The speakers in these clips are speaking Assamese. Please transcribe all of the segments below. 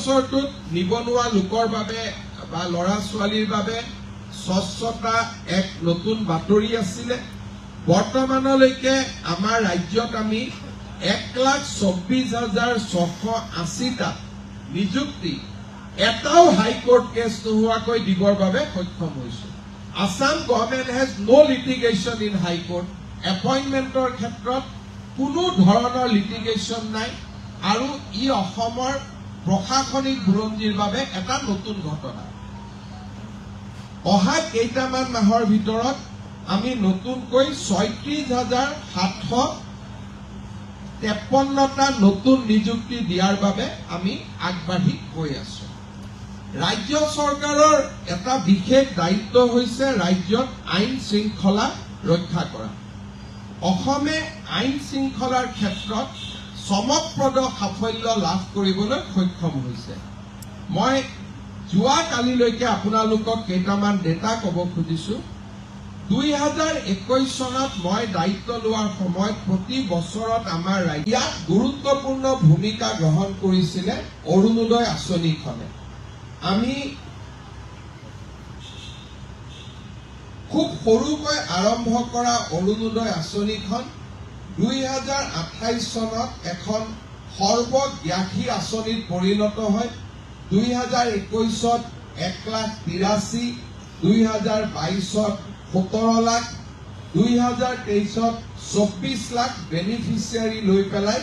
বছৰটোত নিবনুৱা লোকৰ বাবে বা ল'ৰা ছোৱালীৰ বাবে স্বচ্ছতা এক নতুন বাতৰি আছিলে। বৰ্তমানলৈকে আমাৰ ৰাজ্যত আমি 1,24,680টা নিযুক্তি এটাও হাইকোৰ্ট কেছ নোহোৱাকৈ দিবৰ বাবে সক্ষম হৈছো। Assam government has no litigation in High Court. এপইণ্টমেণ্টৰ ক্ষেত্ৰত কোনো ধৰণৰ লিটিগেশ্যন নাই আৰু ই অসমৰ প্ৰশাসনিক বুৰঞ্জীৰ বাবে এটা নতুন ঘটনা। অহা কেইটামান মাহৰ ভিতৰত আমি নতুনকৈ 36,753টা নতুন নিযুক্তি দিয়াৰ বাবে আমি আগবাঢ়ি গৈ আছো। ৰাজ্য চৰকাৰৰ এটা বিশেষ দায়িত্ব হৈছে ৰাজ্যত আইন শৃংখলা ৰক্ষা কৰা। অসমে আইন শৃংখলাৰ ক্ষেত্ৰত চমকপ্ৰদ সাফল্য লাভ কৰিবলৈ সক্ষম হৈছে। মই যোৱা কালিলৈকে আপোনালোকক কেইটামান ডেটা ক'ব খুজিছো। 2021 চনত মই দায়িত্ব লোৱাৰ সময়ত প্ৰতি বছৰত আমাৰ ৰাজ্যত গুৰুত্বপূৰ্ণ ভূমিকা গ্ৰহণ কৰিছিলে অৰুণোদয় আঁচনিখনে। আমি খুব সৰুকৈ আৰম্ভ কৰা অৰুণোদয় আঁচনিখন 2028 চনত এখন সৰ্বগ্ৰাসী আঁচনিত পৰিণত হয়। 2021ত 1,82,000, 2022ত 17 লাখ, 2023ত 24 লাখ বেনিফিচিয়াৰী লৈ পেলাই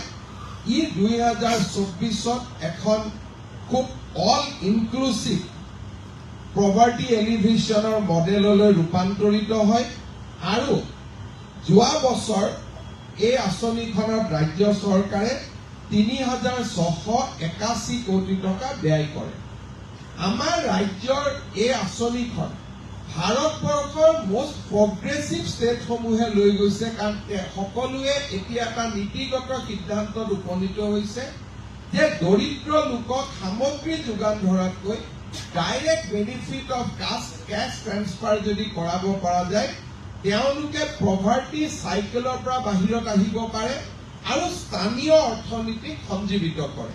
ই 2024ত এখন খুব অল ইনক্লুচিভ পভাৰ্টি এলিভেশ্যনৰ মডেললৈ ৰূপান্তৰিত হয় আৰু যোৱা বছৰ এই আঁচনিখনত ৰাজ্য চৰকাৰে 3,681 কোটি টকা ব্যয় কৰে। আমাৰ ৰাজ্যৰ এই আঁচনিখন ভাৰতবৰ্ষৰ মষ্ট প্ৰগ্ৰেছিভ ষ্টেটসমূহে লৈ গৈছে, কাৰণ সকলোৱে এতিয়া এটা নীতিগত সিদ্ধান্তত উপনীত হৈছে যে দৰিদ্ৰ লোকক সামগ্ৰী যোগান ধৰাতকৈ direct benefit of cash transfer যদি কৰাব পৰা যায়, তেওঁলোকে পভাৰ্টি চাইকেলৰ পৰা বাহিৰত আহিব পাৰে আৰু স্থানীয় অৰ্থনীতিক সঞ্জীৱিত কৰে।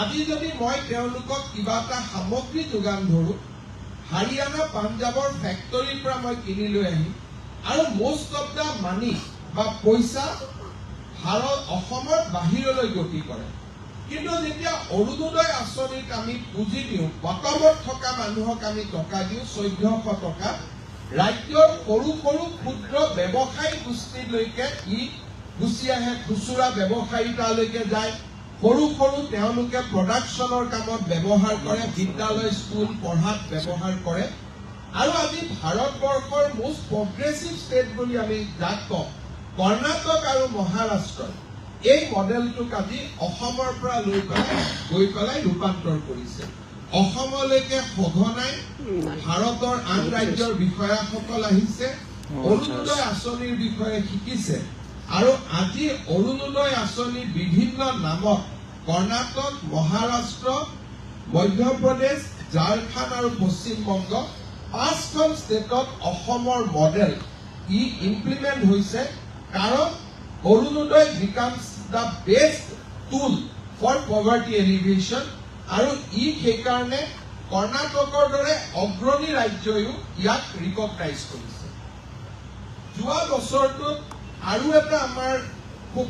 আজি যদি মই তেওঁলোকক কিবা এটা সামগ্ৰী যোগান ধৰো, হাৰিয়ানা পাঞ্জাবৰ ফেক্টৰীৰ পৰা মই কিনি লৈ আহিম আৰু মোষ্ট অফ দ্য মানি বা পইচা অসমৰ বাহিৰলৈ গতি কৰে। কিন্তু যেতিয়া অৰুণোদয় আঁচনিত আমি পুঁজি দিওঁ, বটমত থকা মানুহক আমি টকা দিওঁ 1400 টকা, ৰাজ্যৰ সৰু সৰু ক্ষুদ্ৰ ব্যৱসায়ী গোষ্ঠীলৈকে ই গুচি আহে, খুচুৰা ব্যৱসায়িতালৈকে যায়। সৰু সৰু তেওঁলোকে প্ৰডাকশ্যনৰ কামত ব্যৱহাৰ কৰে, বিদ্যালয় স্কুল পঢ়াত ব্যৱহাৰ কৰে। আৰু আজি ভাৰতবৰ্ষৰ মষ্ট প্ৰগ্ৰেছিভ ষ্টেট বুলি আমি যাক কওঁ, কৰ্ণাটক আৰু মহাৰাষ্ট্ৰ এই মডেলটোক আজি অসমৰ পৰা লৈ পেলাই গৈ পেলাই ৰূপান্তৰ কৰিছে। অসমলৈকে সঘনাই ভাৰতৰ আন ৰাজ্যৰ বিষয়াসকল আহিছে, অৰুণোদয় আঁচনিৰ বিষয়ে শিকিছে আৰু আজি অৰুণোদয় আঁচনিৰ বিভিন্ন নামত কৰ্ণাটক, মহাৰাষ্ট্ৰ, মধ্যপ্ৰদেশ, ঝাৰখণ্ড আৰু পশ্চিমবংগ 5খন ষ্টেটত অসমৰ মডেল ই ইমপ্লিমেণ্ট হৈছে। কাৰণ Orunodoi becomes the best tool for poverty alleviation আৰু ই সেইকাৰণে কৰ্ণাটকৰ দৰে অগ্ৰণী ৰাজ্যইও ইয়াক ৰিকগনাইজ কৰিছে। যোৱা বছৰটোত আৰু এটা আমাৰ খুব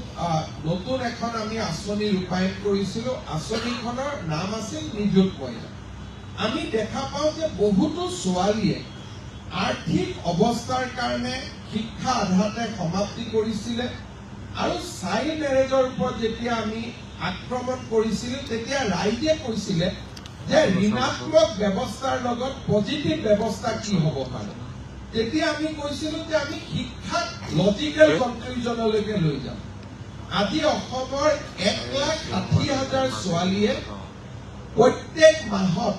নতুন এখন আমি আঁচনি ৰূপায়ণ কৰিছিলো। আঁচনিখনৰ নাম আছিল নিযুত মহিলা। আমি দেখা পাওঁ যে বহুতো ছোৱালীয়ে আৰ্থিক অৱস্থাৰ কাৰণে শিক্ষা আধাতে সমাপ্তি কৰিছিলে আৰু চাইল্ড মেৰেজৰ ওপৰত যেতিয়া আমি আক্ৰমণ কৰিছিলো, তেতিয়া ৰাইজে কৈছিলে যে ঋণাত্মক ব্যৱস্থাৰ লগত পজিটিভ ব্যৱস্থা কি হ'ব পাৰে। তেতিয়া আমি কৈছিলো যে আমি শিক্ষাক লজিকেল কনক্লুজনলৈকে লৈ যাম। আজি অসমৰ 1,60,000 ছোৱালীয়ে প্ৰত্যেক মাহত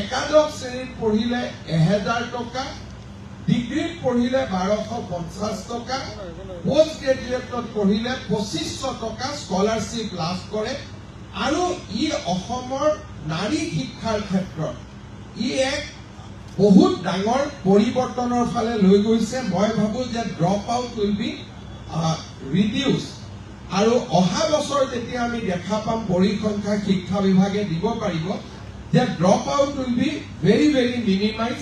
একাদশ শ্ৰেণীত পঢ়িলে 1,000 টকা, ডিগ্ৰীত পঢ়িলে 1,250 টকা, পোষ্ট গ্ৰেজুৱেটত পঢ়িলে 2,500 টকা স্কলাৰশ্বিপ লাভ কৰে। আৰু ই অসমৰ নাৰী শিক্ষাৰ ক্ষেত্ৰত ই এক বহুত ডাঙৰ পৰিৱৰ্তনৰ ফালে লৈ গৈছে। মই ভাবো যে drop out will B reduce আৰু অহা বছৰ যেতিয়া আমি দেখা পাম পৰিসংখ্যা শিক্ষা বিভাগে দিব পাৰিব যে drop out will be very very minimize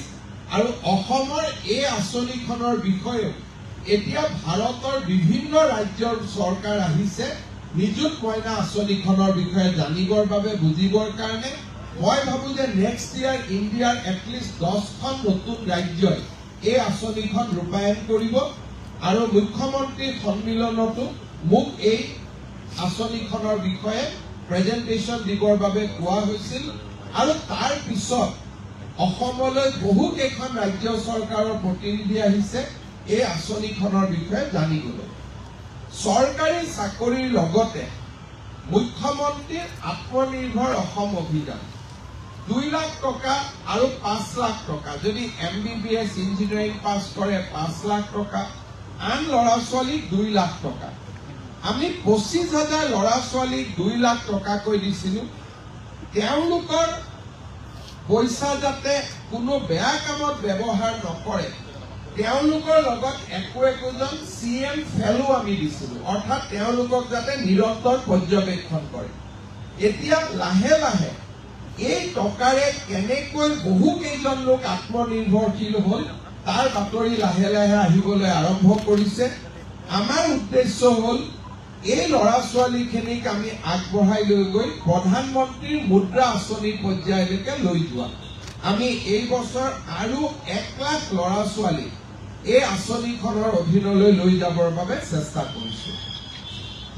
আৰু অসমৰ এই আঁচনিখনৰ বিষয়ে এতিয়া ভাৰতৰ বিভিন্ন ৰাজ্যৰ চৰকাৰ আহিছে নিযুত মইনা আঁচনিখনৰ বিষয়ে জানিবৰ বাবে বুজিবৰ কাৰণে মই ভাবো যে নেক্সট ইয়াৰ ইণ্ডিয়াৰ এটলিষ্ট 10খন নতুন ৰাজ্যই এই আঁচনিখন ৰূপায়ণ কৰিব আৰু মুখ্যমন্ত্ৰী সন্মিলনতো মোক এই আঁচনিখনৰ বিষয়ে প্ৰেজেন্টেশ্যন দিবৰ বাবে কোৱা হৈছিল আৰু তাৰ পিছত অসমলৈ বহু কেইখন ৰাজ্য চৰকাৰৰ প্ৰতিনিধি আহিছে এই আঁচনিখনৰ বিষয়ে জানিবলৈ চৰকাৰী চাকৰিৰ লগতে মুখ্যমন্ত্ৰীৰ আত্মনিৰ্ভৰ অসম অভিযান 2 লাখ টকা আৰু 5 লাখ টকা যদি MBBS ইঞ্জিনিয়াৰিং পাছ কৰে 5 লাখ টকা আন ল'ৰা ছোৱালীক 2 লাখ টকা আমি 25,000 ল'ৰা ছোৱালীক 2 লাখ টকাকৈ দিছিলোঁ তেওঁলোকৰ পইচা যাতে কোনো বেয়া কামত ব্যৱহাৰ নকৰে তেওঁলোকৰ লগত একোজন CM ফেলো আমি দিছিলোঁ অৰ্থাৎ তেওঁলোকক যাতে নিৰন্তৰ পৰ্যবেক্ষণ কৰে এতিয়া লাহে লাহে এই টকাৰে কেনেকৈ বহু কেইজন লোক আত্মনিৰ্ভৰশীল হ'ল তাৰ বাতৰি লাহে লাহে আহিবলৈ আৰম্ভ কৰিছে আমাৰ উদ্দেশ্য হ'ল এই ল'ৰা ছোৱালীখিনিক আমি আগবঢ়াই লৈ গৈ প্ৰধানমন্ত্ৰীৰ মুদ্ৰা আঁচনি পৰ্যায়লৈকে লৈ যোৱা আমি এই বছৰ আৰু 1 লাখ ল'ৰা ছোৱালী এই আঁচনিখনৰ অধীনলৈ লৈ যাবৰ বাবে চেষ্টা কৰিছোঁ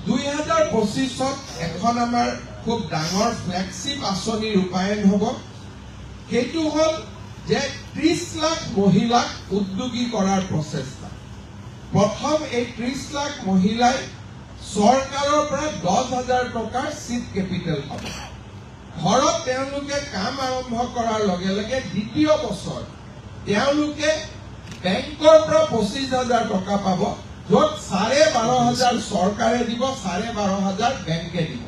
2025ত এখন আমাৰ খুব ডাঙৰ ফ্লেগশ্বিপ আঁচনি ৰূপায়ণ হ'ব সেইটো হ'ল যে 30 লাখ মহিলাক উদ্যোগী কৰাৰ প্ৰচেষ্টা প্ৰথম এই 30 লাখ মহিলাই চৰকাৰৰ পৰা 10,000 টকাৰ সিড কেপিটেল পাব ঘৰত তেওঁলোকে কাম আৰম্ভ কৰাৰ লগে লগে দ্বিতীয় বছৰ তেওঁলোকে বেংকৰ পৰা 25,000 টকা পাব য'ত 12,500 চৰকাৰে দিব 12,500 বেংকে দিব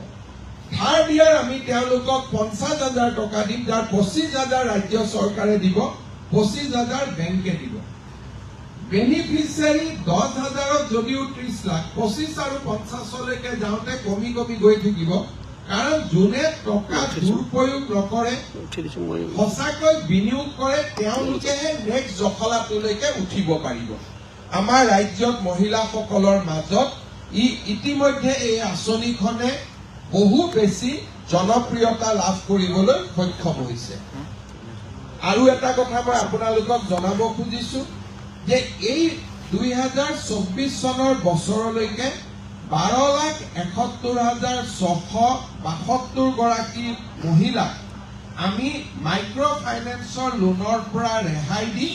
থাৰ্ড ইয়াৰ আমি তেওঁলোকক 50,000 টকা দিম যাৰ 25,000 ৰাজ্য চৰকাৰে দিব 25,000 বেংকে দিব বেনিফিচিয়াৰী 10,000 যদিও 30 লাখ 25 আৰু 50লৈকে যাওঁতে কমি কমি গৈ থাকিব কাৰণ যোনে টকা দুৰুপয়োগ নকৰে সঁচাকৈ বিনিয়োগ কৰে তেওঁলোকেহে নেক্সট জখলাটোলৈকে উঠিব পাৰিব আমাৰ ৰাজ্যত মহিলাসকলৰ মাজত ইতিমধ্যে এই আঁচনিখনে বহু বেছি জনপ্ৰিয়তা লাভ কৰিবলৈ সক্ষম হৈছে আৰু এটা কথা মই আপোনালোকক জনাব খুজিছো যে এই 2024 চনৰ বছৰলৈকে 12,71,672 গৰাকী মহিলাক আমি মাইক্ৰ ফাইনেন্সৰ লোনৰ পৰা ৰেহাই দি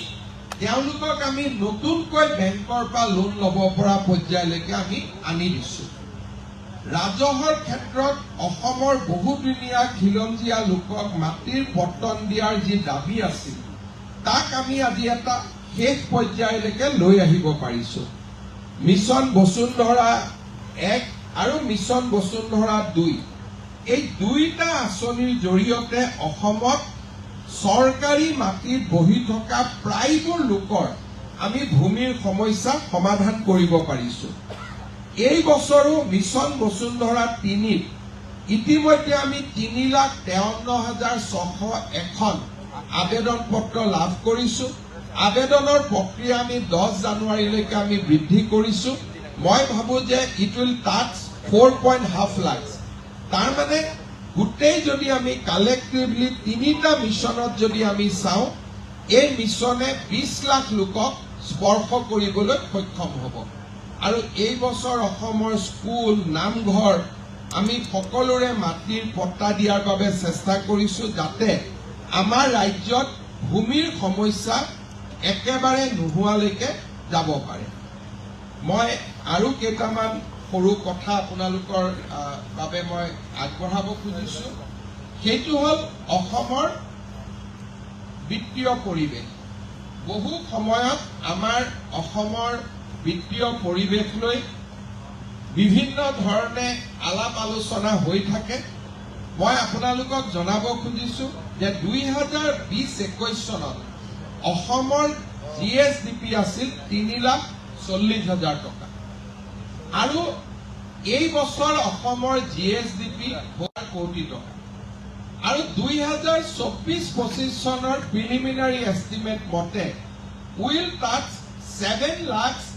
তেওঁলোকক আমি নতুনকৈ বেংকৰ পৰা লোন ল'ব পৰা পৰ্যায়লৈকে আমি আনি দিছো ৰাজহৰ ক্ষেত্ৰত অসমৰ বহুদিনীয়া খিলঞ্জীয়া লোকক মাটিৰ পট্টন দিয়াৰ যি দাবী আছিল তাক আমি আজি এটা শেষ পৰ্যায়লৈকে লৈ আহিব পাৰিছো মিছন বসুন্ধৰা 1 আৰু মিছন বসুন্ধৰা 2 এই দুইটা আঁচনিৰ জৰিয়তে অসমত চৰকাৰী মাটিত বহি থকা প্ৰায়বোৰ লোকৰ আমি ভূমিৰ সমস্যা সমাধান কৰিব পাৰিছো এই বছৰো মিছন বসুন্ধৰা 3 ইতিমধ্যে আমি 3,53,601 আবেদন পত্ৰ লাভ কৰিছো আবেদনৰ প্ৰক্ৰিয়া আমি 10 জানুৱাৰীলৈকে আমি বৃদ্ধি কৰিছো মই ভাবো যে ইট উইল টাচ 4.5 লাখ তাৰ মানে গোটেই যদি আমি কালেক্টিভলি 3টা মিছনত যদি আমি চাওঁ এই মিছনে 20 লাখ লোকক স্পৰ্শ কৰিবলৈ সক্ষম হ'ব আৰু এই বছৰ অসমৰ স্কুল নামঘৰ আমি সকলোৰে মাটিৰ পট্টা দিয়াৰ বাবে চেষ্টা কৰিছো যাতে আমাৰ ৰাজ্যত ভূমিৰ সমস্যা একেবাৰে নোহোৱালৈকে যাব পাৰে মই আৰু কেইটামান সৰু কথা আপোনালোকৰ বাবে মই আগবঢ়াব খুজিছো সেইটো হ'ল অসমৰ বিত্তীয় পৰিৱেশ বহু সময়ত আমাৰ অসমৰ বিত্তীয় পৰিৱেশ লৈ বিভিন্ন ধৰণে আলাপ আলোচনা হৈ থাকে মই আপোনালোকক জনাব খুজিছো যে 2020-21 চনত অসমৰ GSDP আছিল 3,40,000 টকা আৰু এই বছৰ অসমৰ GSDP 1,000 কোটি টকা আৰু 2024-25 চনৰ প্ৰিলিমিনাৰী এষ্টিমেট মতে উইল টাচ 7,60,000